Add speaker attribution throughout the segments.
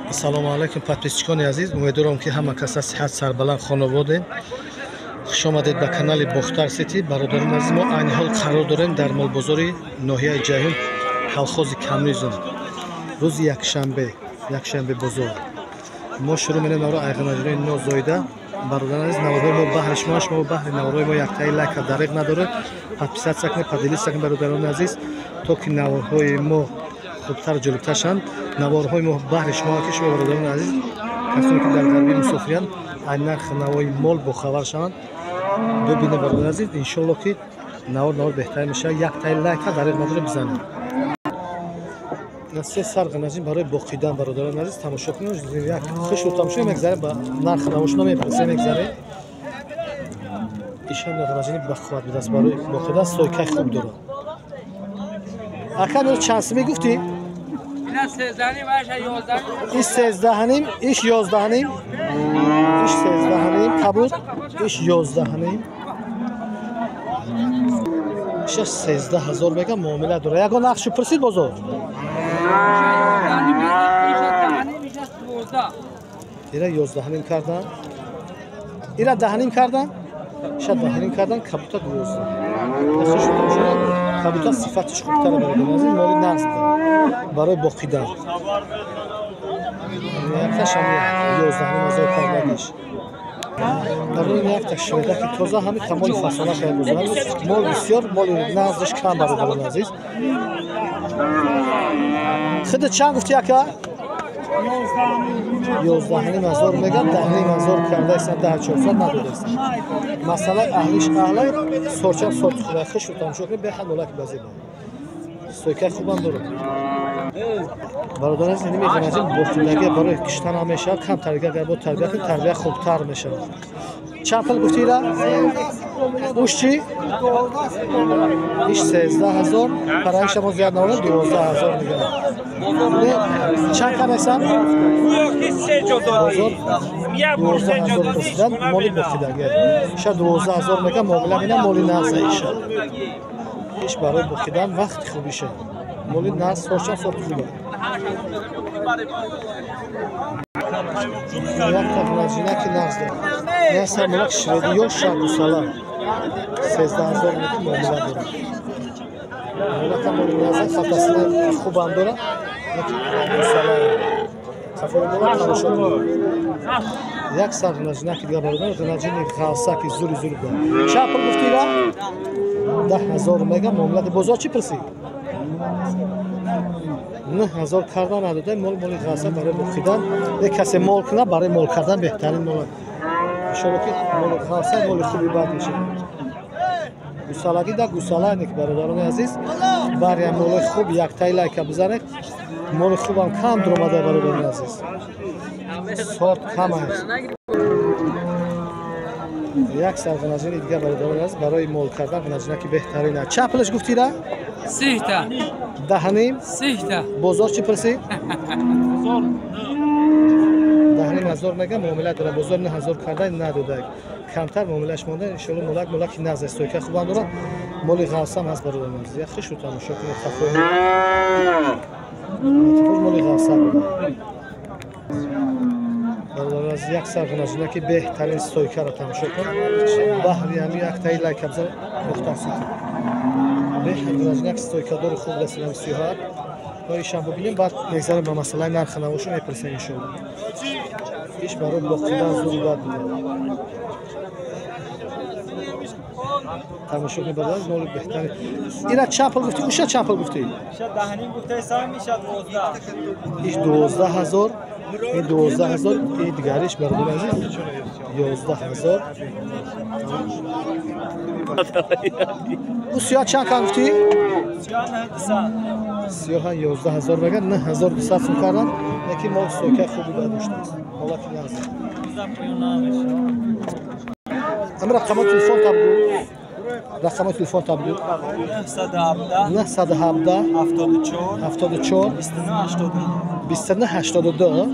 Speaker 1: Ассалому алайкум подписчикони азиз, умедворам ки ҳама кас сиҳат сарбаланд хонаводем. Хуш омадед ба канали Бохтар Сити. Бародарон азиз, мо айни ҳол қарор дорем дар молбозори ноҳияи Ҷайҳун, колхози Камризун. рӯзи якшанбе бозор мо шурӯъ менем навро айғанаҷони нозоида. Бародарон азиз, наварҳои мо баҳри шумо баҳри наварҳои мо яктаи лайка дариқ надорад. Подписатсия кунед, поделитсия кунед бародарони азиз, то ки наварҳои мо хубтар ҷолибтар шаванд. Наварҳои мо баҳри шумо ки шумо бародарони азиз, касоне ки дар ғарби мусофиранд, ай нархи навои мол бохабар шаванд. бибинед бародарони азиз, иншоалло ки навар беҳтар мешавад. Яктаи лайка дариқ надорад бизанед. се сар ғанаҷин барои боқидан бародарони азиз тамошо кунед. як хушру тамошо мегзарем, ба нархи навошуно мепарсе мегзарем. ишам ғанаҷини бахват бидас барои боқидан, сойкаи хуб дорад. Ака мер чанд сими гуфти?
Speaker 2: Ина 13 баша 11.
Speaker 1: Иш 13, иш 11, иш 13 кабуд, иш 11. Иш 13000 мега муомила дора. Ягон нақшу пурсид бозор. Ира 11 кардан. Ира 10 кардан. Иша 10 кардан, кабута 12. Яхши шуд. Кабута сифатиш хубтар бародарон азиз, моли нағз барои боқидан. Якташам 11000 кардагиш. барои якта широда ки тоза ҳами тамоми фасола шуда гузарад. Мол бисёр, моли нағзиш кам бародарон азиз. хиди чанд гуфти ака? 11000 мегам, 10000 кардайсан, 10400 надодайсан. Масъала аҳлиш аҳлай сорчан сорт худа хушру тамошо кунед, беҳад молаки базиба. сойкаи хубам дорад. бародарон азиз, ин меғанаҷин боқидаги барои киштан ҳам мешавад, камтар агар бо тарбия кунед, тарбия хубтар мешавад. чанд пул гуфтира? уш чи? иш 13000, параиш ҳам зиёд наворад, 12000 мегам. чанд кардайсан? бозор 12000 пурсидан, моли боқидаги. иша 12000 мегам, муомила мена моли нағза иша. иш барои боқидан вақти хуб иша. моли нағз сорчан сорт хуба. якта ғанаҷинаки нағз дорад. яса молак шреди ё шабусала 13000 мега муомила дорад. молака моли нағза хатасини хубам дорад. гусала сафои молак тамошо кунед. як сар ғанаҷинаки дига бародарон, ғанаҷини ғавсаки зури дорад. чанд пул гуфтира? 10000 мега муомила. бозор чӣ пурсӣ? 9000 кардан надодай, моли ғавса барои боқидан. касе мол кунад, барои мол кардан беҳтарин мол. иншоалло ки моли ғавса моли хуби бад мешавад. гусалаги да гусалайне ки бародарони азиз, барям моли хуб яктаи лайка бизанед. моли хубам кам дуромадай бародарони азиз. сорт кам аст. як сар ғанаҷини дига бародарони азиз, барои мол кардан ғанаҷинаки беҳтарин аст. чанд пулаш гуфтира?
Speaker 2: 30.
Speaker 1: 10.
Speaker 2: 30.
Speaker 1: бозор чӣ пурсӣ? 10000 мега муомила дорад. бозор 9000 кардан надодай. камтар муомилаш монда. иншоалло молаки нағз сойка хубам дорад. моли ғавсам ҳаст бародарони азиз. яхши шуд тамошо кунед. хафои моли ғавса дорад. бародарони азиз, як сар ғанаҷинаки беҳтарин сойкаро тамошо кунед. баҳри ҳами яктаи лайка бизар Бохтар Сити. беҳад ғанаҷинаки сойкадори хуб дастирам 37. ишам бубинем, баъд мегзарем ба масъалаи нархи навошу мепурсем иншоалло. иш барои боқидан зурбат будад. тамошо кунед бародарон, моли беҳтари. ира чанд пул гуфти? уша чанд пул гуфти?
Speaker 3: иша 10 гуфтаисам, иша 12.
Speaker 1: иш 12000, ин 12000, ин дигариш бародарон азиз 11000. сиёҳ чанд кам гуфти? сиёҳа 11000 мега, 9200 сум кардан. яки мол сойкаи хуби ба доштааст. молаки нағз. ами рақамои телефон табду. рақамои телефон табду. 917 74 2982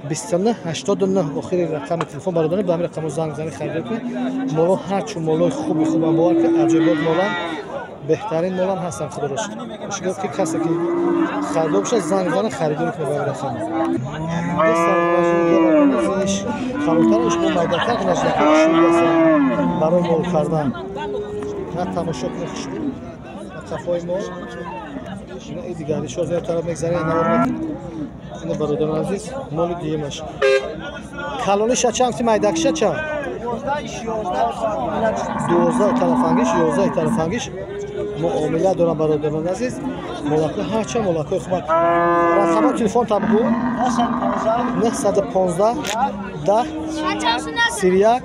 Speaker 1: 2989 охири рақами телефон бародарон. ба ҳамин рақамо занг бизанед, харидор кунед. моло ҳарчу молои хубам бовар ки аҷоибот молан بهترین مول هم هستن خودش. میشه گفت که کسی که خریدار بشه زنگ بزنه خریداری کنه برای خانم. بسیار ممنون ازش. کاملترش با مایداتر کنش داخل شروع هستن برای مول کردن. نه تماشا کنید. صفای مول. این دیگری شوز طرف میگذره نور این برادران عزیز مول دیگه ماش. کالونیش چند تی مایداکش چند؟ 12 طرفانگیش 11 طرفانگیش معامله دارن برادران عزیز. ملاقات ها چه ملاقات خوب. رقم تلفن تابگو 915 10 31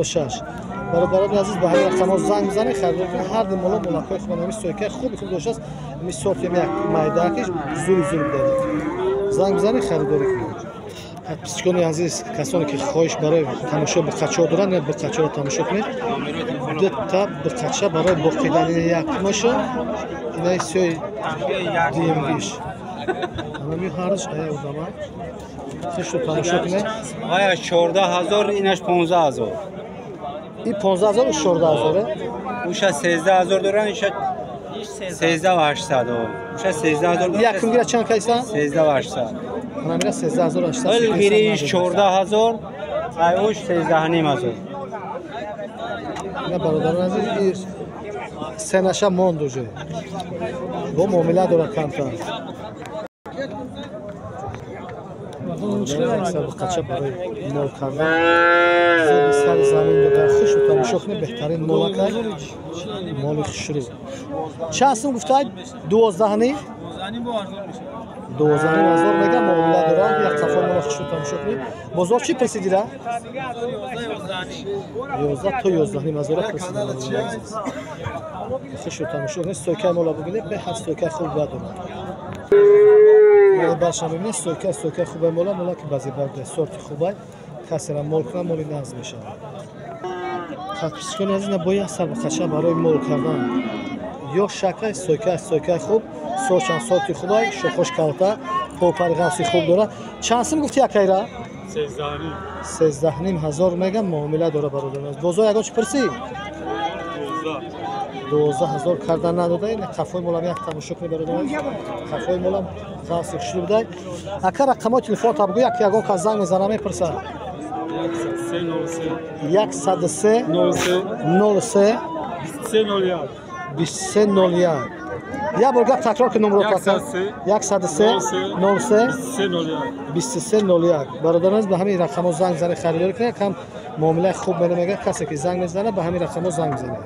Speaker 1: 06 برادران عزیز به همین رقم زنگ بزنید خرید کنید هر دو ملاقات خوب نمیشه سویکه خوب داشته است می سورت یک مایداکش زوری بده زنگ بزنید خریداری کنید. پسیکونی عزیز کسانی که خواهش برای تماشا به قچا دارن نه به قچا را تماشا کنید دو تا به قچا برای باقیدن یک ماشه اینای سوی دیمگیش همین هرش آیا ادامه خوش رو تماشا کنید
Speaker 3: آیا 14000 اینش 15000
Speaker 1: این 15000 و 14000
Speaker 3: اوش 13000 دارن اینش 13800 اوش 13000
Speaker 1: یک میگیره چند کیسه
Speaker 3: 13800
Speaker 1: من میگم 13800
Speaker 3: ولی گیریش 14000 اوش 13500
Speaker 1: نه برادران عزیز سه نشه موند جای با معامله داره کمتر اکثر بقچه برای مول کردن سر زمین داره خوش و تماشا کنه بهترین مولا مال خشرو چه هستم گفتاید 12 نی 12000 میگم معامله داره یک صفحه مال خوش و تماشا کنه بازار چی پرسیدی را 11 تا 11 نی مزاره پرسیدی خوش و تماشا کنه سوکه مولا ببینید به حد سوکه خوب داره برشم ببینید سوکه خوبه مولا که بعضی برده سورت خوبه کسی را مول کنه مولی نظم میشه پسیکونی از این باید سر بخشه برای مول کردن یا شکه سوکه خوب سوچان سورتی خوبه شخوش کلته پوپر غوصی خوب داره چند سم گفتی یکی را؟ 13500 میگم معامله داره برادران بازار یکا چی پرسی؟ 12000 کردن نداده این قفای مولم یک تماشا کنی برادران قفای مولم غوصی شروع بده اکا رقمای تلفن تابگو یک یگان که زنگ میزنه میپرسه 103 03 2301 یا برگرد تکرار که نمرات 103 03 2301 برادران به همین رقم زنگ زنه خریداری کنه کم معامله خوب میگه کسی که زنگ میزنه به همین رقم زنگ میزنه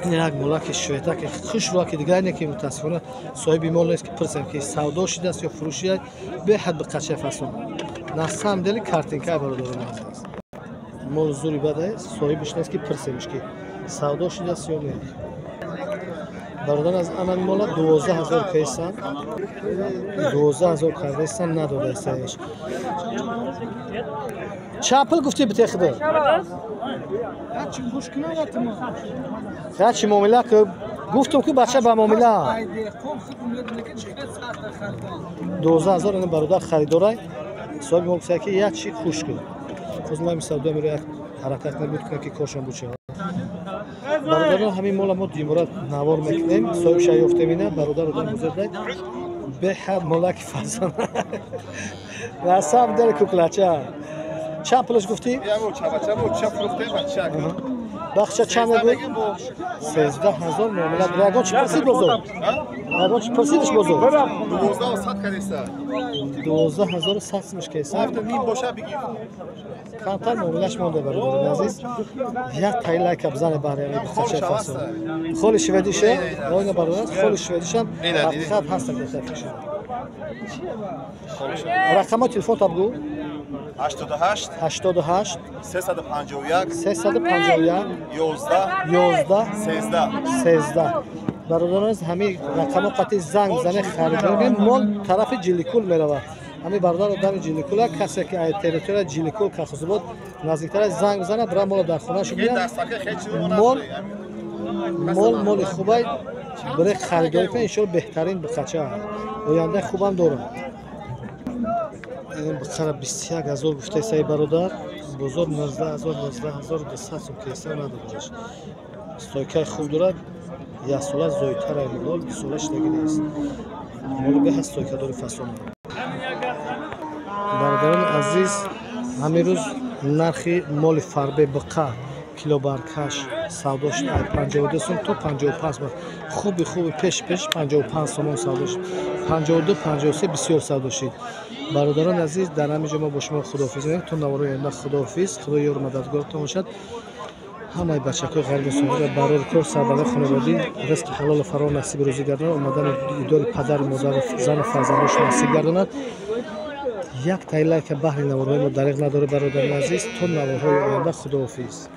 Speaker 1: این یک مولا که شویتا که خوش رو که دیگه اینه که متاسفانه صاحب مول نیست که پرسیم که سودا شده است یا فروشی به حد به قچه فصل نسام دل کارتینکای برادران است مول زوری بده صاحبش نیست که پرسیمش که سودا شده است یا نه برادران از آن مولا 12000 کیسان 12000 کردستان نداده استش چاپل گفتی بتخده
Speaker 4: هرچی خوش کنه وقتما
Speaker 1: هرچی معامله که گفتم که بچه با معامله 12000 این برادر خریداره صاحب مول که یک چی خوش کنه خود ما مثلا دو میره حرکت نمیکنه که کارشون بوده برادران همین مولا ما دیمورات نوار میکنیم صاحب شایفته مینه برادر رو بزرگ به حد مولا که فضا نصاب داره کوکلاچه چند پلش گفتی؟ بخشه چند بود؟ 13000 معامله دراگون چی پرسید بزرگ؟ دراگون چی پرسیدش بزرگ؟ 12100 میشه که سر کمتر معاملهش مونده برادران عزیز یک تایلای که بزنه برای بخشه فصل خول شویدیشه آین برادران خول شویدیشم حقیقت هست که تفکیشه رقم تلفن تابگو
Speaker 5: 88
Speaker 1: 88
Speaker 5: 351
Speaker 1: 351 11 13 برادران از همین رقم قطعی زنگ زنه خریداری مال طرف جلیکول میرود همین برادر در جلیکول کسی که از تریتوری جلیکول کاخوز بود نزدیکتر زنگ بزنه برای مال در خونه شو بیان مال خوبه برای خریداری کنه ان بهترین بخچه آینده خوبم داره این بخره 21000 گفته سای برادر بزرگ 19000 19200 سوم کیسه نداره استوکای خوب داره یک ساله زویتر مال 20 ساله شدگی نیست. مال به هست توکادور فصل. برادران عزیز، همین روز نرخی مال فربه بقا کیلو برکش سودا شد 52 سوم تا 55 بار. خوبی پیش 55 سوم سودا شد. 52 53 بسیار سودا شد. برادران عزیز، در همینجا ما با شما خداحافظی می‌کنیم. تا نوروز آینده خداحافظ. خدا یار مددگارتون باشد. همه بچه‌های غریب سومره برای کار سربلند خانوادگی رزق حلال و فراوان نصیب روزی گرداند. اومدن دیدار پدر مادر زن و فرزندش نصیب گرداند. یک تایلای که بحر نوارهای ما دریغ نداره برادران عزیز. تا نوارهای آینده خداحافظ.